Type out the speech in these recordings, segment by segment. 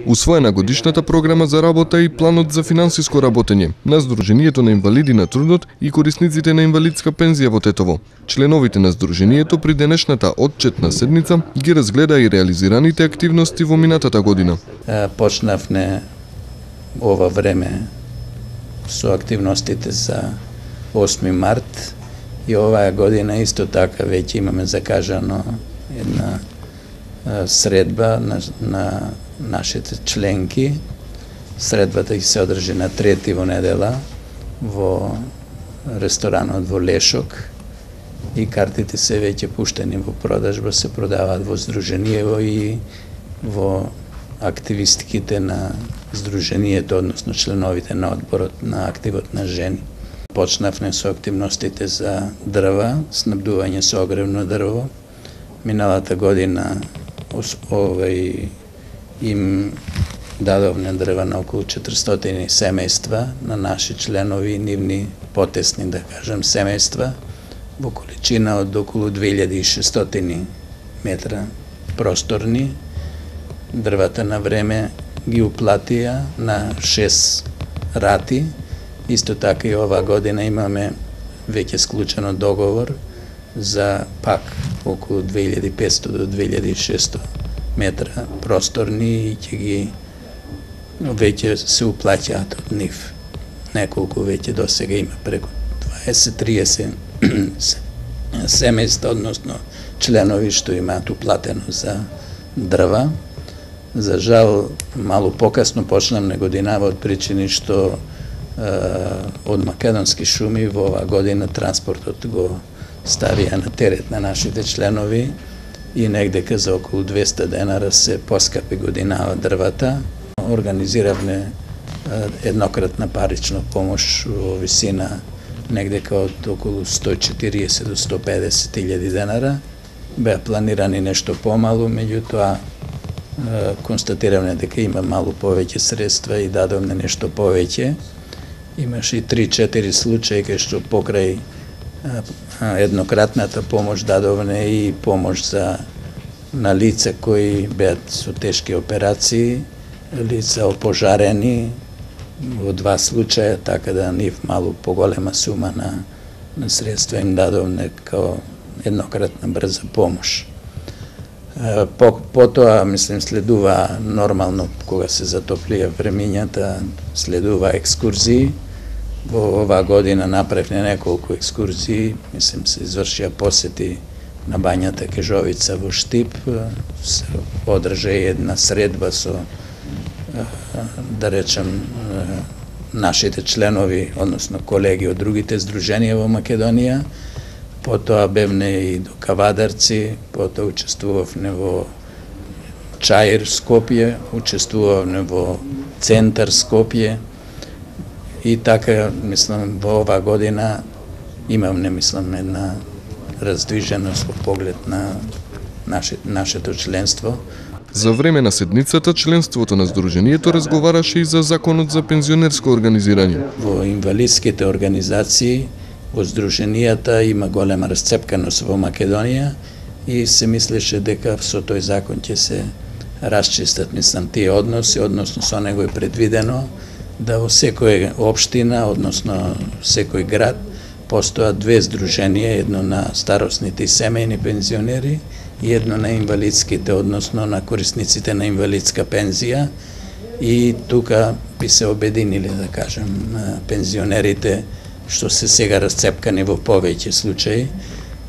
Усвоена годишната програма за работа и планот за финансиско работење на Сдруженијето на инвалиди на трудот и корисниците на инвалидска пензија во Тетово. Членовите на Сдруженијето при денешната отчетна седница ги разгледа и реализираните активности во минатата година. Почнавме ова време со активностите за 8 март и оваа година исто така веќе имаме закажано една средба на нашите членки. Средбата ќе се одржи на 3 во недела во ресторанот во Лешок и картите се веќе пуштени во продажба, се продаваат во Сдруженијево и во активистките на Сдруженијето, односно членовите на одборот на активот на жени. Почнавме со активностите за дрва, снабдување со огревно дрво. Миналата година им дадовме дрва на околу 400 семејства, на наши членови и нивни потесни, да кажем, семејства, во количина од околу 2600 метра просторни. Дрвата на време ги уплатија на 6 рати. Исто така и ова година имаме веќе склучено договор за пак околу 2500 до 2600 метра просторни и ќе ги веќе се уплаќаат од нив. Неколку веќе до сега има преку 20-30 семејства, односно членови што имаат уплатено за дрва. За жал, малку покасно почнавме годинава од причини што од Македонски шуми во оваа година транспортот го ставија на терет на нашите членови и негдека за околу 200 денара се поскапи годинава дрвата. Организиравме еднократна парична помош во висина негдека од околу 140 до 150 илјади денара. Беа планирани нешто помалу, меѓутоа констатиравме дека има малку повеќе средства и дадовме нешто повеќе. Имаше и 3-4 случаи кај што покрај еднократната помош дадовме и помош на лица кои беат со тешки операции, лица опожарени во 2 случаја, така да нив малку поголема сума на средства им дадовме као еднократна брза помош. Потоа, мислим, следува нормално кога се затоплија времињата, следува екскурзии. Во оваа година направивме неколку екскурзии, мислим, се извршија посети на бањата Кежовица во Штип, се одржа една средба со, да речем, нашите членови, односно колеги од другите здруженија во Македонија. Потоа бевме и до Кавадарци, потоа учествувавме во Чаир Скопје, учествувавме во Центар Скопје и така, мислам, во оваа година имавме, мислам, една раздвиженост во поглед на нашето членство. За време на седницата, членството на Сдруженијето разговараше и за законот за пензионерско организирање. Во инвалидските организации, во Сдруженијата има голема расцепканост во Македонија и се мислеше дека со тој закон ќе се расчистат, мислам, тие односи, односно со него е предвидено да во секоја општина, односно секој град, постојат 2 здруженија, едно на старосните и семејни пензионери и едно на инвалидските, односно на корисниците на инвалидска пензија, и тука би се обединили, да кажем, пензионерите што се сега расцепкани во повеќе случаи,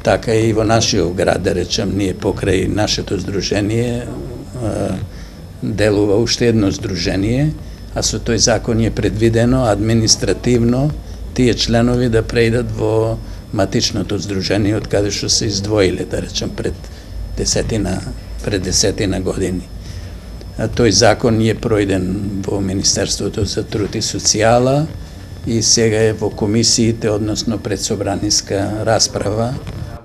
така и во нашиот град, да речем, ние покрај нашето здружение делува уште едно здружение, а со тој закон е предвидено административно тие членови да преидат во матичното здружение од каде што се издвоиле, да речем, пред десетина години. Тој закон е проиден во Министерството за труд и социјала и сега е во комисиите, односно пред собраниска расправа.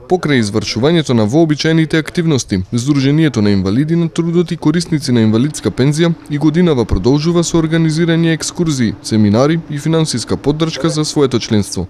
Покрај извршувањето на вообичаените активности, Сдруженијето на инвалиди на трудот и корисници на инвалидска пензија и годинава продолжува со организирање екскурзии, семинари и финансиска поддршка за своето членство.